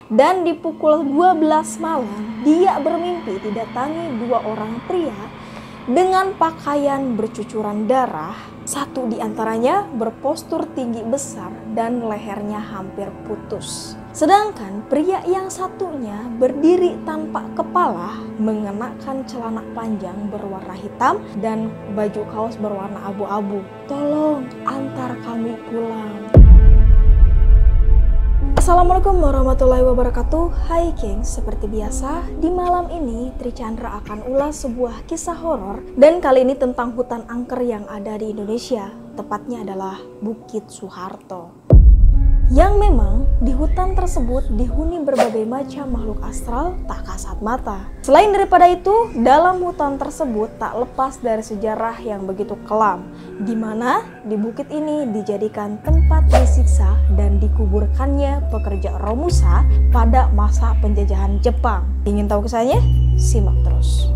Dan di pukul 12 malam, dia bermimpi didatangi dua orang pria dengan pakaian bercucuran darah. Satu di antaranya berpostur tinggi besar dan lehernya hampir putus. Sedangkan pria yang satunya berdiri tanpa kepala, mengenakan celana panjang berwarna hitam dan baju kaos berwarna abu-abu. Tolong antar kami pulang. Assalamualaikum warahmatullahi wabarakatuh. Hai gengs, seperti biasa di malam ini Tri Chandra akan ulas sebuah kisah horor, dan kali ini tentang hutan angker yang ada di Indonesia. Tepatnya adalah Bukit Soeharto. Yang memang di hutan tersebut dihuni berbagai macam makhluk astral tak kasat mata. Selain daripada itu, dalam hutan tersebut tak lepas dari sejarah yang begitu kelam, di mana di bukit ini dijadikan tempat disiksa dan dikuburkannya pekerja Romusa pada masa penjajahan Jepang. Ingin tahu kisahnya? Simak terus.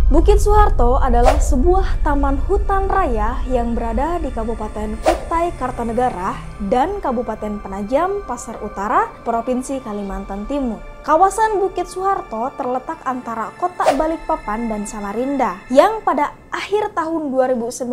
Bukit Soeharto adalah sebuah taman hutan raya yang berada di Kabupaten Kutai Kartanegara dan Kabupaten Penajam Pasar Utara, Provinsi Kalimantan Timur. Kawasan Bukit Soeharto terletak antara kota Balikpapan dan Samarinda yang pada akhir tahun 2019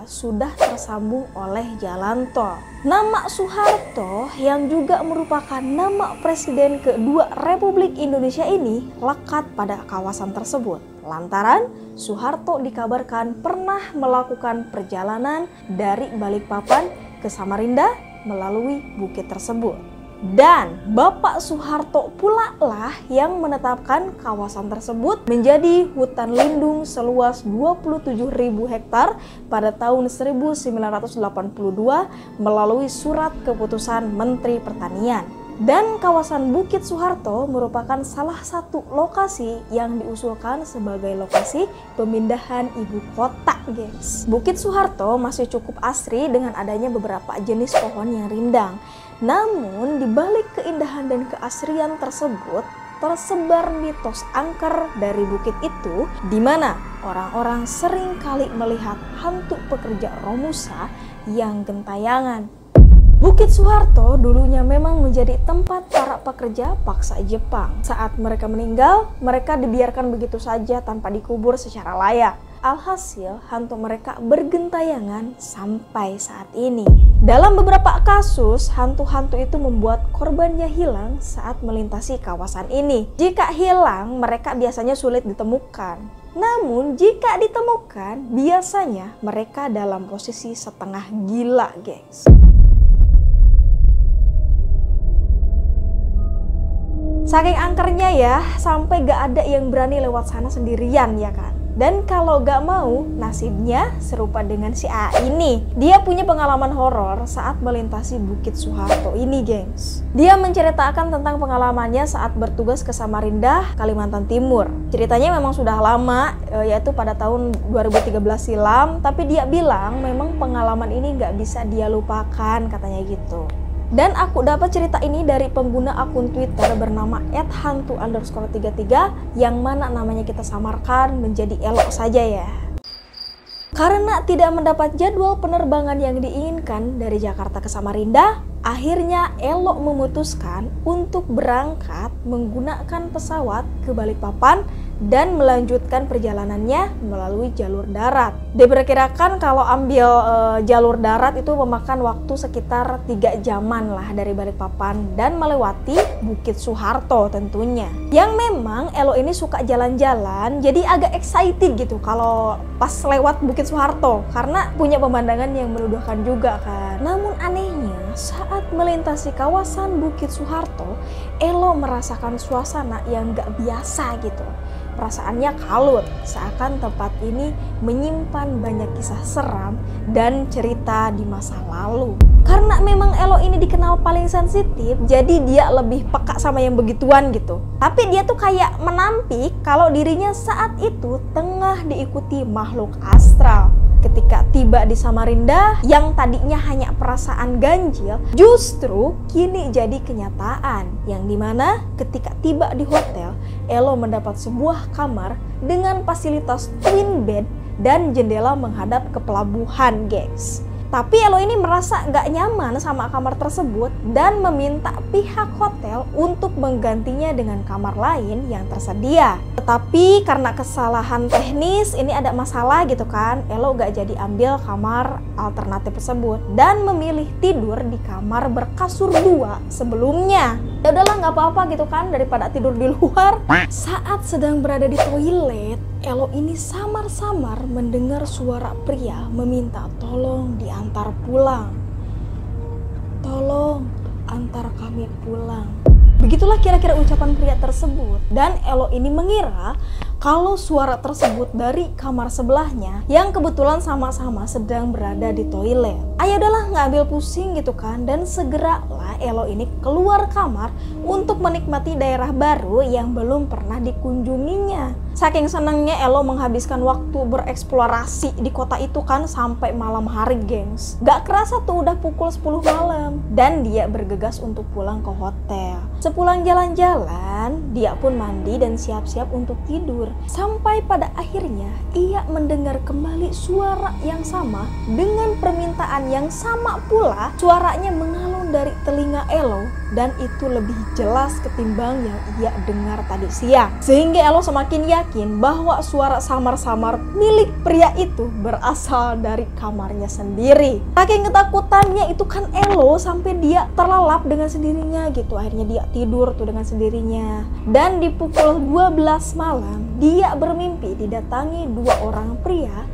sudah tersambung oleh jalan tol. Nama Soeharto yang juga merupakan nama Presiden kedua Republik Indonesia ini lekat pada kawasan tersebut. Lantaran Soeharto dikabarkan pernah melakukan perjalanan dari Balikpapan ke Samarinda melalui bukit tersebut. Dan Bapak Soeharto pula lah yang menetapkan kawasan tersebut menjadi hutan lindung seluas 27.000 hektar pada tahun 1982 melalui surat keputusan Menteri Pertanian. Dan kawasan Bukit Soeharto merupakan salah satu lokasi yang diusulkan sebagai lokasi pemindahan ibu kota, guys. Bukit Soeharto masih cukup asri dengan adanya beberapa jenis pohon yang rindang. Namun, di balik keindahan dan keasrian tersebut, tersebar mitos angker dari bukit itu, di mana orang-orang sering kali melihat hantu pekerja Romusa yang gentayangan. Bukit Soeharto dulunya memang menjadi tempat para pekerja paksa Jepang. Saat mereka meninggal, mereka dibiarkan begitu saja tanpa dikubur secara layak. Alhasil, hantu mereka bergentayangan sampai saat ini. Dalam beberapa kasus, hantu-hantu itu membuat korbannya hilang saat melintasi kawasan ini. Jika hilang, mereka biasanya sulit ditemukan. Namun, jika ditemukan, biasanya mereka dalam posisi setengah gila, gengs. Saking angkernya ya, sampai gak ada yang berani lewat sana sendirian ya kan. Dan kalau gak mau, nasibnya serupa dengan si A ini. Dia punya pengalaman horor saat melintasi Bukit Soeharto ini, gengs. Dia menceritakan tentang pengalamannya saat bertugas ke Samarinda, Kalimantan Timur. Ceritanya memang sudah lama, yaitu pada tahun 2013 silam. Tapi dia bilang memang pengalaman ini gak bisa dia lupakan, katanya gitu. Dan aku dapat cerita ini dari pengguna akun Twitter bernama @hantu_33 yang mana namanya kita samarkan menjadi Elok saja ya. Karena tidak mendapat jadwal penerbangan yang diinginkan dari Jakarta ke Samarinda, akhirnya Elok memutuskan untuk berangkat menggunakan pesawat ke Balikpapan dan melanjutkan perjalanannya melalui jalur darat. Diperkirakan kalau ambil jalur darat itu memakan waktu sekitar 3 jaman lah dari Balikpapan dan melewati Bukit Soeharto tentunya. Yang memang Elo ini suka jalan-jalan, jadi agak excited gitu kalau pas lewat Bukit Soeharto karena punya pemandangan yang menuduhkan juga kan. Namun anehnya saat melintasi kawasan Bukit Soeharto, Elo merasakan suasana yang gak biasa gitu. Perasaannya kalut, seakan tempat ini menyimpan banyak kisah seram dan cerita di masa lalu. Karena memang Elo ini dikenal paling sensitif, jadi dia lebih peka sama yang begituan gitu. Tapi dia tuh kayak menampik kalau dirinya saat itu tengah diikuti makhluk astral. Ketika tiba di Samarinda, yang tadinya hanya perasaan ganjil, justru kini jadi kenyataan. Yang dimana ketika tiba di hotel, Elo mendapat sebuah kamar dengan fasilitas twin bed dan jendela menghadap ke pelabuhan, guys. Tapi Elo ini merasa gak nyaman sama kamar tersebut dan meminta pihak hotel untuk menggantinya dengan kamar lain yang tersedia. Tetapi karena kesalahan teknis, ini ada masalah gitu kan, Elo gak jadi ambil kamar alternatif tersebut dan memilih tidur di kamar berkasur 2 sebelumnya. Ya udahlah, nggak apa-apa gitu kan, daripada tidur di luar. Saat sedang berada di toilet, Elo ini samar-samar mendengar suara pria meminta tolong diantar pulang. Tolong antar kami pulang. Begitulah kira-kira ucapan pria tersebut, dan Elo ini mengira kalau suara tersebut dari kamar sebelahnya yang kebetulan sama-sama sedang berada di toilet. Ayo udahlah, nggak ambil pusing gitu kan, dan segeralah Elo ini keluar kamar untuk menikmati daerah baru yang belum pernah dikunjunginya. Saking senangnya Elo menghabiskan waktu bereksplorasi di kota itu kan sampai malam hari, gengs. Gak kerasa tuh udah pukul 10 malam dan dia bergegas untuk pulang ke hotel. Sepulang jalan-jalan, dia pun mandi dan siap-siap untuk tidur. Sampai pada akhirnya ia mendengar kembali suara yang sama dengan permintaan yang sama pula. Suaranya mengalun dari telinga Elo dan itu lebih jelas ketimbang yang ia dengar tadi siang. Sehingga Elo semakin yakin bahwa suara samar-samar milik pria itu berasal dari kamarnya sendiri. Saking ketakutannya itu kan Elo sampai dia terlelap dengan sendirinya gitu. Akhirnya dia tidur tuh dengan sendirinya. Dan di pukul 12 malam dia bermimpi didatangi 2 orang pria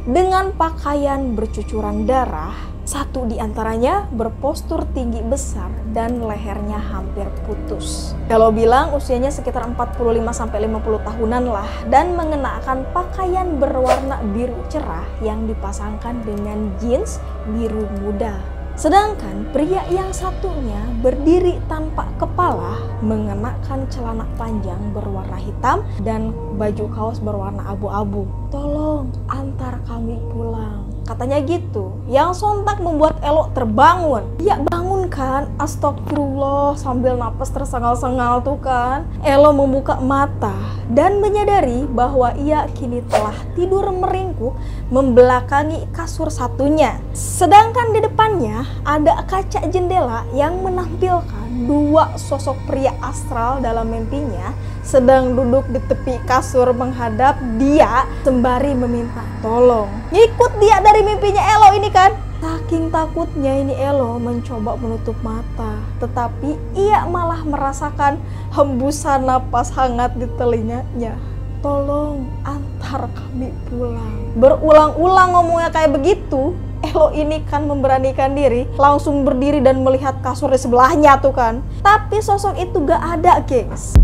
dengan pakaian bercucuran darah. Satu di antaranya berpostur tinggi besar dan lehernya hampir putus. Kalau bilang usianya sekitar 45-50 tahunan lah, dan mengenakan pakaian berwarna biru cerah yang dipasangkan dengan jeans biru muda. Sedangkan pria yang satunya berdiri tanpa kepala, mengenakan celana panjang berwarna hitam dan baju kaos berwarna abu-abu. Tolong antar kami pulang, katanya gitu, yang sontak membuat Elo terbangun. Dia bangun kan, astagfirullah, sambil napas tersengal-sengal tuh kan. Elo membuka mata dan menyadari bahwa ia kini telah tidur meringkuk membelakangi kasur satunya. Sedangkan di depannya ada kaca jendela yang menampilkan 2 sosok pria astral dalam mimpinya sedang duduk di tepi kasur menghadap dia sembari meminta tolong. Ngikut dia dari mimpinya Elo ini kan. Saking takutnya ini Elo mencoba menutup mata, tetapi ia malah merasakan hembusan napas hangat di telinganya. Tolong antar kami pulang. Berulang-ulang ngomongnya kayak begitu. Elo ini kan memberanikan diri, langsung berdiri dan melihat kasur di sebelahnya tuh kan. Tapi sosok itu gak ada, gengs.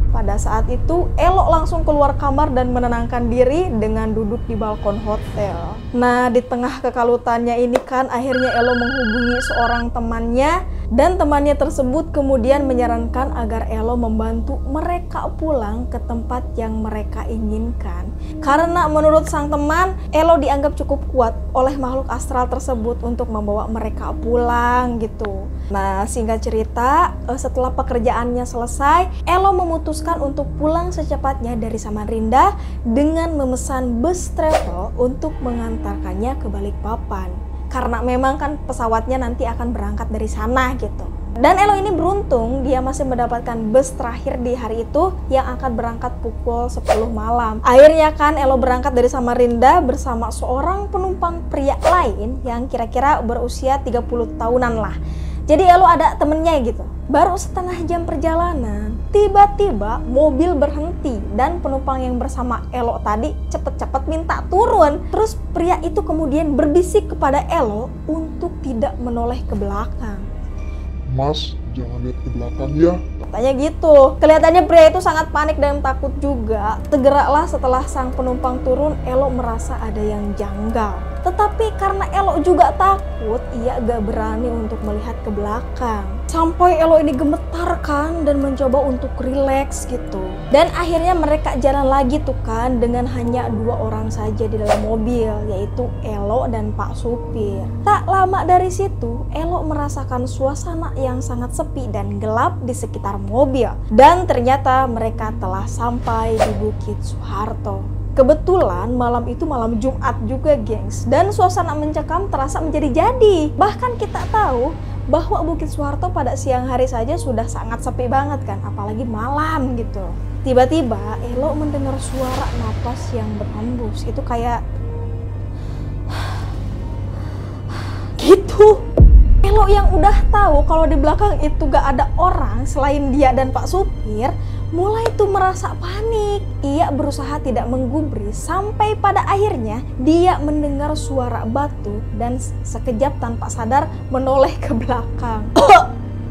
Pada saat itu, Elo langsung keluar kamar dan menenangkan diri dengan duduk di balkon hotel. Nah, di tengah kekalutannya ini kan akhirnya Elo menghubungi seorang temannya, dan temannya tersebut kemudian menyarankan agar Elo membantu mereka pulang ke tempat yang mereka inginkan. Karena menurut sang teman, Elo dianggap cukup kuat oleh makhluk astral tersebut untuk membawa mereka pulang gitu. Nah, singkat cerita, setelah pekerjaannya selesai, Elo memutuskan untuk pulang secepatnya dari Samarinda dengan memesan bus travel untuk mengantarkannya ke Balikpapan. Karena memang kan pesawatnya nanti akan berangkat dari sana gitu. Dan Elo ini beruntung dia masih mendapatkan bus terakhir di hari itu yang akan berangkat pukul 10 malam. Akhirnya kan Elo berangkat dari Samarinda bersama seorang penumpang pria lain yang kira-kira berusia 30 tahunan lah. Jadi Elo ada temennya gitu. Baru setengah jam perjalanan, tiba-tiba mobil berhenti dan penumpang yang bersama Elo tadi cepet-cepet minta turun. Terus pria itu kemudian berbisik kepada Elo untuk tidak menoleh ke belakang. Mas, jangan lihat ke belakang ya. Katanya gitu. Kelihatannya pria itu sangat panik dan takut juga. Segeralah setelah sang penumpang turun, Elo merasa ada yang janggal. Tetapi karena Elo juga takut, ia gak berani untuk melihat ke belakang. Sampai Elo ini gemetar kan dan mencoba untuk rileks gitu. Dan akhirnya mereka jalan lagi tuh kan dengan hanya 2 orang saja di dalam mobil, yaitu Elo dan Pak Supir. Tak lama dari situ, Elo merasakan suasana yang sangat sepi dan gelap di sekitar mobil. Dan ternyata mereka telah sampai di Bukit Soeharto. Kebetulan malam itu malam Jumat juga, gengs. Dan suasana mencekam terasa menjadi-jadi. Bahkan kita tahu bahwa Bukit Soeharto pada siang hari saja sudah sangat sepi banget kan, apalagi malam gitu. Tiba-tiba Elo mendengar suara napas yang berhembus. Itu kayak gitu. Elo yang udah tahu kalau di belakang itu gak ada orang selain dia dan Pak Supir, mulai tuh merasa panik. Ia berusaha tidak menggubris sampai pada akhirnya dia mendengar suara batu dan sekejap tanpa sadar menoleh ke belakang.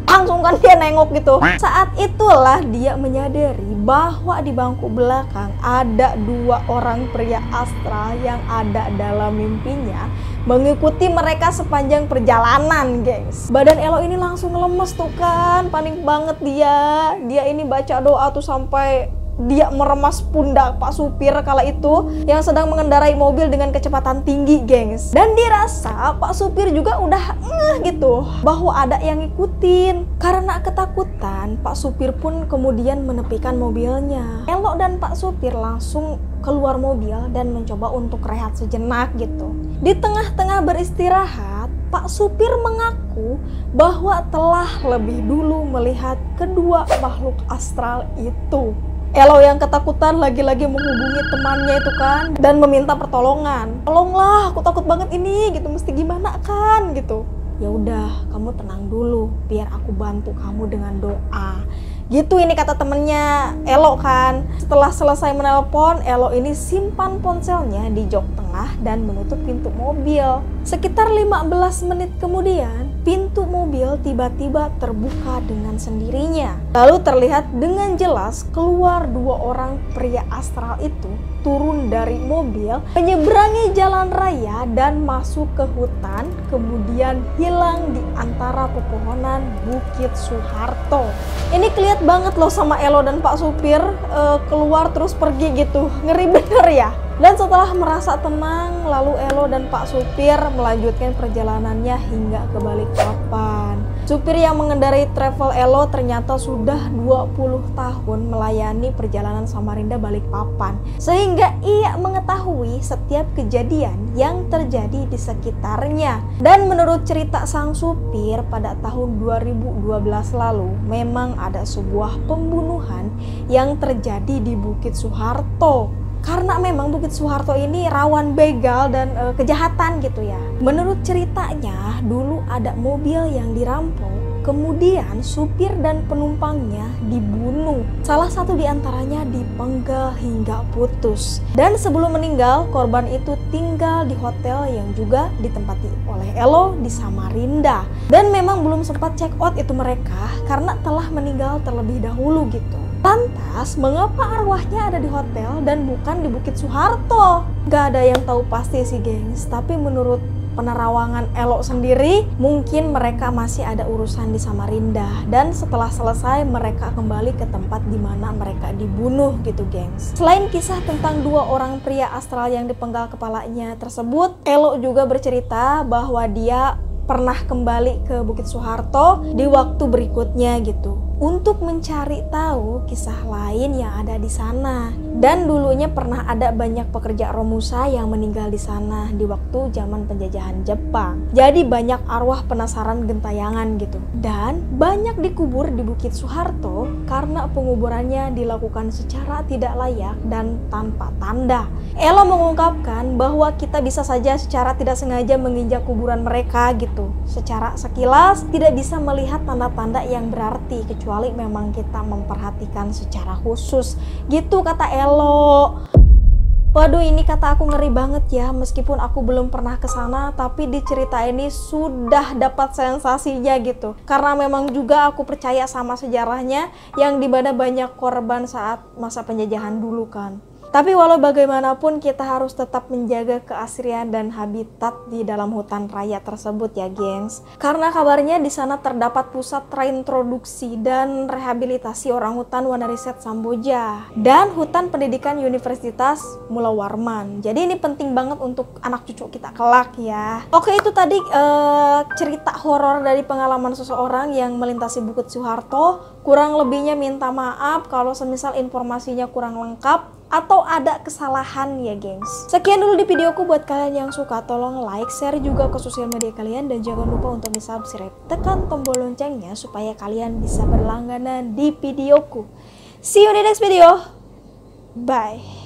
Langsung kan dia nengok gitu. Saat itulah dia menyadari bahwa di bangku belakang ada 2 orang pria astral yang ada dalam mimpinya mengikuti mereka sepanjang perjalanan, gengs. Badan Elo ini langsung lemes tuh kan, panik banget dia. Dia ini baca doa tuh sampai dia meremas pundak Pak Supir kala itu yang sedang mengendarai mobil dengan kecepatan tinggi, gengs. Dan dirasa Pak Supir juga udah gitu bahwa ada yang ngikutin. Karena ketakutan, Pak Supir pun kemudian menepikan mobilnya. Elo dan Pak Supir langsung keluar mobil dan mencoba untuk rehat sejenak gitu. Di tengah-tengah beristirahat, Pak Supir mengaku bahwa telah lebih dulu melihat kedua makhluk astral itu. Elo yang ketakutan lagi-lagi menghubungi temannya itu kan dan meminta pertolongan. Tolonglah, aku takut banget ini gitu, mesti gimana kan gitu. Ya udah, kamu tenang dulu, biar aku bantu kamu dengan doa. Gitu ini kata temennya Elo kan. Setelah selesai menelpon, Elo ini simpan ponselnya di jok tengah dan menutup pintu mobil. Sekitar 15 menit kemudian, pintu mobil tiba-tiba terbuka dengan sendirinya. Lalu terlihat dengan jelas keluar 2 orang pria astral itu turun dari mobil, menyeberangi jalan raya dan masuk ke hutan, kemudian hilang di antara pepohonan Bukit Soeharto. Ini kelihatan banget loh sama Elo dan Pak Supir keluar terus pergi gitu, ngeri bener ya. Dan setelah merasa tenang, lalu Elo dan Pak Supir melanjutkan perjalanannya hingga ke Balikpapan. Supir yang mengendarai travel Elo ternyata sudah 20 tahun melayani perjalanan Samarinda Balikpapan, sehingga ia mengetahui setiap kejadian yang terjadi di sekitarnya. Dan menurut cerita sang supir, pada tahun 2012 lalu memang ada sebuah pembunuhan yang terjadi di Bukit Soeharto. Karena memang Bukit Soeharto ini rawan begal dan kejahatan gitu ya. Menurut ceritanya, dulu ada mobil yang dirampok, kemudian supir dan penumpangnya dibunuh. Salah satu diantaranya dipenggal hingga putus. Dan sebelum meninggal, korban itu tinggal di hotel yang juga ditempati oleh Elo di Samarinda. Dan memang belum sempat check out itu mereka karena telah meninggal terlebih dahulu gitu. Lantas, mengapa arwahnya ada di hotel dan bukan di Bukit Soeharto? Gak ada yang tahu pasti sih, gengs. Tapi menurut penerawangan Elo sendiri, mungkin mereka masih ada urusan di Samarinda. Dan setelah selesai, mereka kembali ke tempat di mana mereka dibunuh gitu, gengs. Selain kisah tentang 2 orang pria astral yang dipenggal kepalanya tersebut, Elo juga bercerita bahwa dia pernah kembali ke Bukit Soeharto di waktu berikutnya gitu, untuk mencari tahu kisah lain yang ada di sana. Dan dulunya pernah ada banyak pekerja Romusa yang meninggal di sana di waktu zaman penjajahan Jepang. Jadi banyak arwah penasaran gentayangan gitu. Dan banyak dikubur di Bukit Soeharto karena penguburannya dilakukan secara tidak layak dan tanpa tanda. Elo mengungkapkan bahwa kita bisa saja secara tidak sengaja menginjak kuburan mereka gitu. Secara sekilas tidak bisa melihat tanda-tanda yang berarti kecuali memang kita memperhatikan secara khusus gitu, kata Elo. Waduh, ini kata aku ngeri banget ya. Meskipun aku belum pernah ke sana, tapi di cerita ini sudah dapat sensasinya gitu. Karena memang juga aku percaya sama sejarahnya yang dimana banyak korban saat masa penjajahan dulu kan. Tapi walau bagaimanapun kita harus tetap menjaga keasrian dan habitat di dalam hutan raya tersebut ya, gengs. Karena kabarnya di sana terdapat pusat reintroduksi dan rehabilitasi orangutan Wanariset Samboja dan hutan pendidikan Universitas Mula Warman. Jadi ini penting banget untuk anak cucu kita kelak ya. Oke, itu tadi cerita horor dari pengalaman seseorang yang melintasi Bukit Soeharto. Kurang lebihnya minta maaf kalau semisal informasinya kurang lengkap atau ada kesalahan ya, gengs. Sekian dulu di videoku. Buat kalian yang suka, tolong like, share juga ke sosial media kalian, dan jangan lupa untuk di subscribe, tekan tombol loncengnya supaya kalian bisa berlangganan di videoku. See you in the next video. Bye.